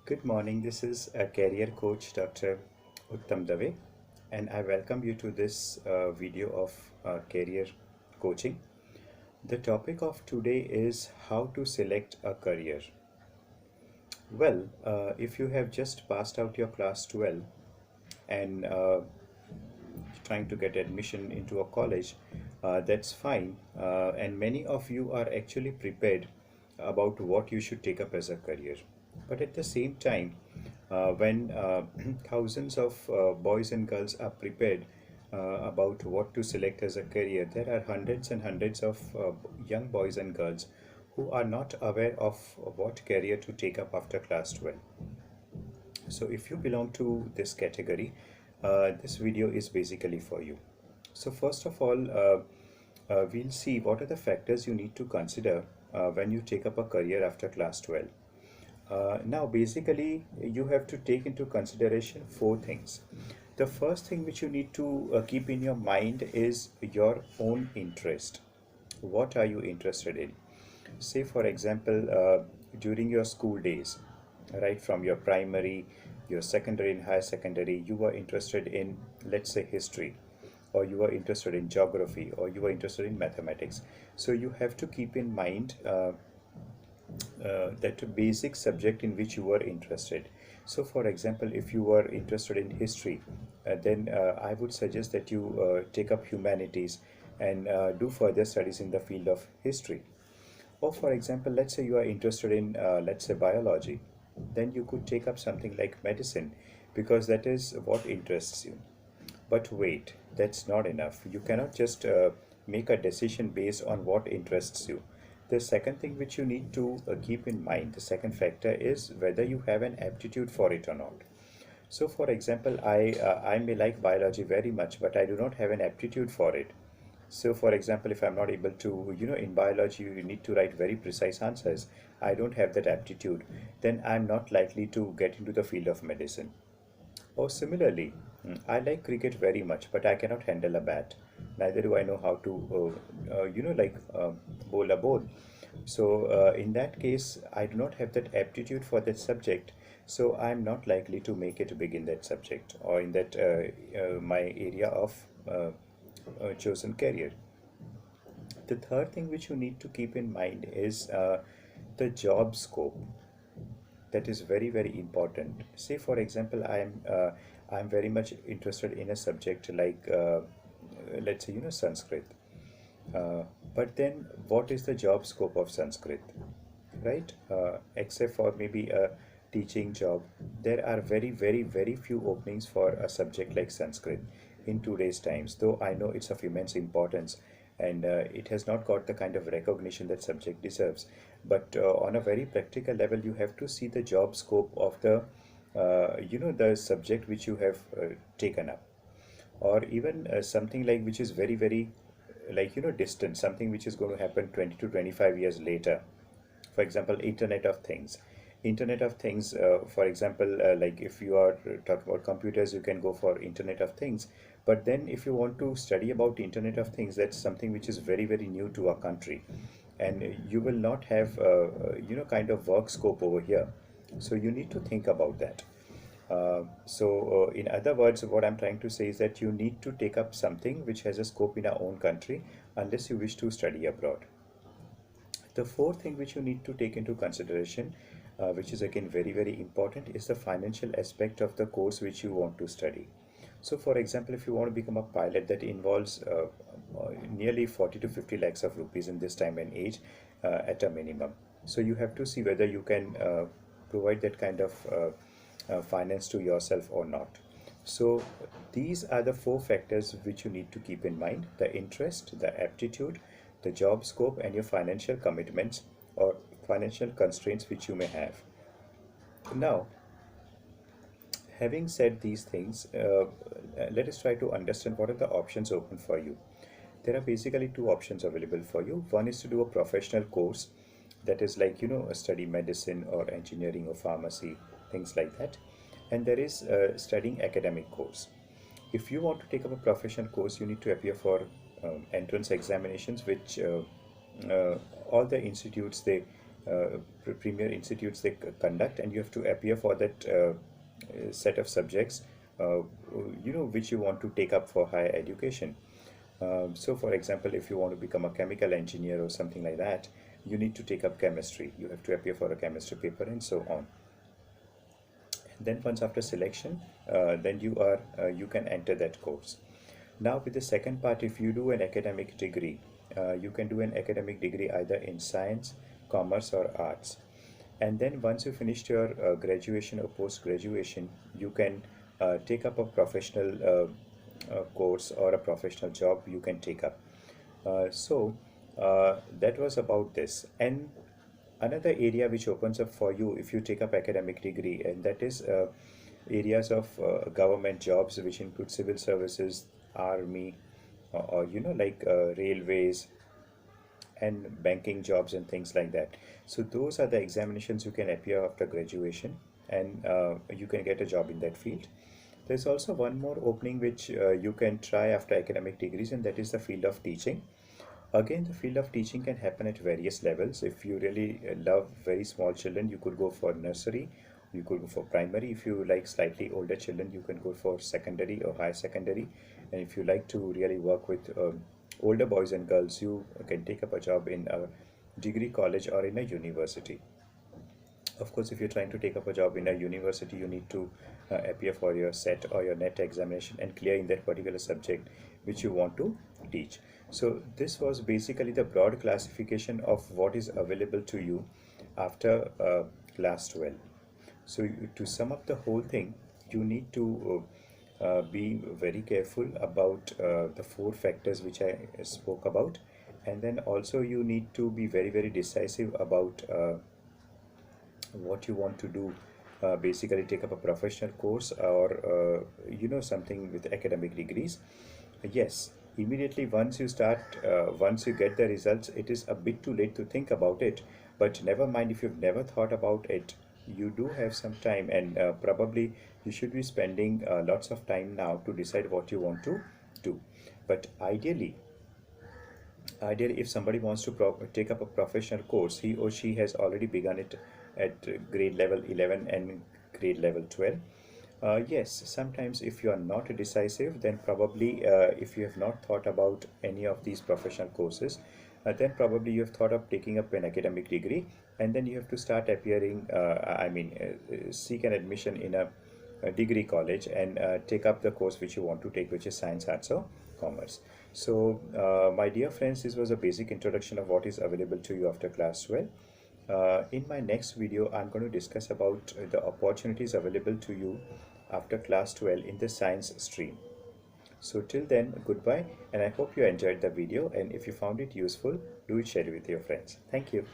Good morning. This is a career coach, Dr. Uttam Dave, and I welcome you to this video of career coaching. The topic of today is how to select a career. Well, if you have just passed out your class 12 and trying to get admission into a college, that's fine. And many of you are actually prepared about what you should take up as a career. But at the same time, when thousands of boys and girls are prepared about what to select as a career, there are hundreds and hundreds of young boys and girls who are not aware of what career to take up after class 12. So if you belong to this category, this video is basically for you. So first of all, we'll see what are the factors you need to consider when you take up a career after class 12. Now basically you have to take into consideration four things. The first thing which you need to keep in your mind is your own interest. What are you interested in? Say for example, during your school days, right from your primary, your secondary and higher secondary, you were interested in, let's say, history, or you were interested in geography, or you were interested in mathematics. So you have to keep in mind that basic subject in which you were interested. So for example, if you were interested in history, then I would suggest that you take up humanities and do further studies in the field of history. Or for example, let's say you are interested in, let's say, biology, then you could take up something like medicine because that is what interests you. But wait, that's not enough. You cannot just make a decision based on what interests you. The second thing which you need to keep in mind, the second factor is whether you have an aptitude for it or not. So for example, I may like biology very much, but I do not have an aptitude for it. So for example, if I'm not able to, in biology, you need to write very precise answers. I don't have that aptitude. Then I'm not likely to get into the field of medicine. Or similarly, I like cricket very much, but I cannot handle a bat. Neither do I know how to, bowl a ball. So in that case, I do not have that aptitude for that subject. So I'm not likely to make it big in that subject or in that my area of chosen career. The third thing which you need to keep in mind is the job scope. That is very very important. Say for example, I'm very much interested in a subject like let's say Sanskrit. But then what is the job scope of Sanskrit, right? Except for maybe a teaching job, there are very very very few openings for a subject like Sanskrit in today's times, though I know it's of immense importance and it has not got the kind of recognition that subject deserves. But on a very practical level, you have to see the job scope of the the subject which you have taken up, or even something like which is very very like distant, something which is going to happen 20 to 25 years later. For example, internet of things, for example, like if you are talking about computers, you can go for internet of things. But then if you want to study about internet of things, that's something which is very very new to our country, and you will not have kind of work scope over here. So you need to think about that. In other words, what I'm trying to say is that you need to take up something which has a scope in our own country unless you wish to study abroad. The fourth thing which you need to take into consideration, which is again very very important, is the financial aspect of the course which you want to study. So for example, if you want to become a pilot, that involves nearly 40 to 50 lakhs of rupees in this time and age at a minimum. So you have to see whether you can provide that kind of finance to yourself or not. So these are the four factors which you need to keep in mind: the interest, the aptitude, the job scope, and your financial commitments or financial constraints which you may have. Now, having said these things, let us try to understand what are the options open for you. There are basically two options available for you. One is to do a professional course, that is like study medicine or engineering or pharmacy, things like that. And there is studying academic course. If you want to take up a professional course, you need to appear for entrance examinations, which uh, all the institutes, they premier institutes they conduct, and you have to appear for that set of subjects, which you want to take up for higher education. So for example, if you want to become a chemical engineer or something like that, you need to take up chemistry. You have to appear for a chemistry paper and so on. Then once after selection, then you can enter that course. Now with the second part, if you do an academic degree, you can do an academic degree either in science, commerce or arts. And then once you finished your graduation or post-graduation, you can take up a professional course or a professional job you can take up. That was about this. And another area which opens up for you if you take up academic degree, and that is areas of government jobs, which include civil services, army, or like railways and banking jobs and things like that. So those are the examinations you can appear after graduation, and you can get a job in that field. There's also one more opening which you can try after academic degrees, and that is the field of teaching. Again, the field of teaching can happen at various levels. If you really love very small children, you could go for nursery, you could go for primary. If you like slightly older children, you can go for secondary or higher secondary. And if you like to really work with older boys and girls, you can take up a job in a degree college or in a university. Of course, if you're trying to take up a job in a university, you need to appear for your SET or your NET examination and clear in that particular subject which you want to teach. So this was basically the broad classification of what is available to you after class 12. So to sum up the whole thing, you need to be very careful about the four factors which I spoke about, and then also you need to be very, very decisive about what you want to do. Basically take up a professional course or something with academic degrees. Yes, immediately once you start, once you get the results, it is a bit too late to think about it, but never mind. If you've never thought about it, you do have some time, and probably you should be spending lots of time now to decide what you want to do. But ideally, if somebody wants to take up a professional course, he or she has already begun it at grade level 11 and grade level 12. Yes, sometimes if you are not decisive, then probably if you have not thought about any of these professional courses, then probably you have thought of taking up an academic degree, and then you have to start appearing, seek an admission in a degree college and take up the course which you want to take, which is science, arts or commerce. So my dear friends, this was a basic introduction of what is available to you after class 12. In my next video, I'm going to discuss about the opportunities available to you after class 12 in the science stream. So till then, goodbye, and I hope you enjoyed the video, and if you found it useful, do share it with your friends. Thank you.